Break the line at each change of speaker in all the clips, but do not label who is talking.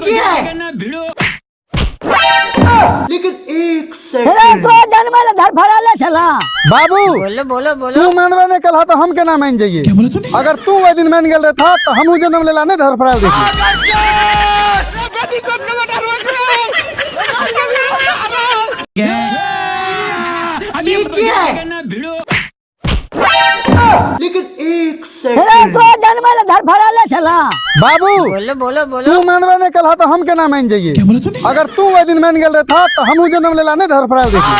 क्या है? लेकिन एक सेकंड
तो जन्म धर भरा चला
बाबू
बोलो बोलो बोलो।
तू मानवे नहीं कल तो हम के ना मान जाइए। अगर तू वही दिन मान गल था तो हम जन्म लेला नहीं धर फराल देखी।
ये क्या है? लेकिन एक सेकंड
तो जन्म धर भरा चला
बाबू
बोलो बोलो बोलो।
तू मानवे नहीं कल तो हम के ना मान जाइए। अगर तू वही दिन मान गल था तो हम जन्म लेला नहीं धर फराल देखी।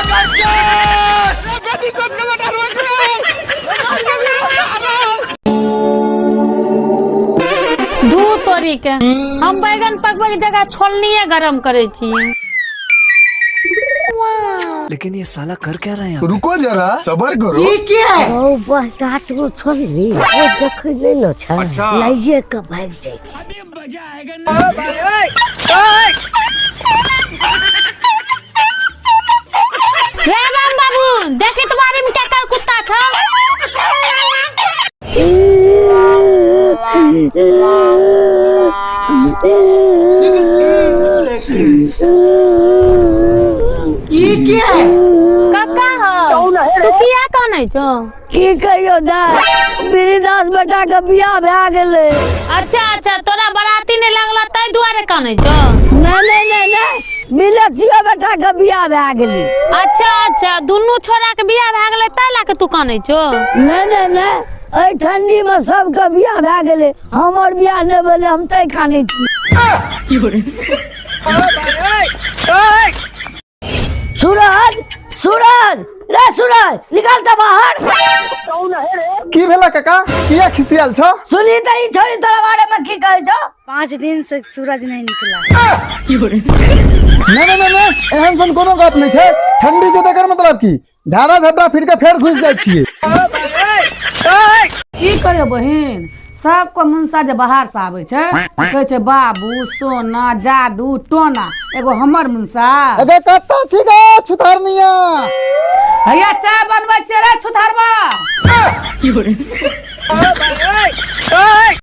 दू तोरी के हम बैगन पकवे के जगह छोलनी गरम करे छी।
लेकिन ये साला कर क्या रहे हैं?
रुको जरा सबर करो।
ये क्या है?
ओ बटाट को छोड़ ली ओ देख ले लो छा लाइए के भाग जाई।
अभी मजा आएगा ना। रे राम बाबू देखी तुम्हारे में क्या कर कुत्ता था।
लेकिन एक सेकंड ये क्या है?
काका हो तू किया काने छो?
की कहियो दा मेरी दास बेटा के बियाह भए गेले।
अच्छा अच्छा तोरा बराती ने लगला तै दुआरे काने छो?
नहीं मिलतिया बेटा के बियाह भए गेले।
अच्छा अच्छा दुनू छोरा के बियाह भए गेलै तै ला के तू काने छो?
नहीं ए ठंडी में सबके बियाह भए गेले हमर बियाह नहीं भेले हम तै खाने छी। सूरज सूरज रे सूरज निकलता बाहर।
की भेला काका किया खिसियाल छ?
सुनी त ई छोरी तोरा बारे में की कहै छो?
5 दिन से सूरज नहीं निकला।
नहीं एहन सन कोनो गप नहीं छे। ठंडी से देकर मतलब की झाड़ा झट्टा फिर के फेर घुस जाय छिए।
की करे बहिन सबको मुंसा जे बाहर से आवे छे कहै छे बाबू सोना जादू टोना एगो हमर मुंसा
अगे कत्ता छी गे छुथरनिया
भैया चाय बनबै छे रे छुथरबा।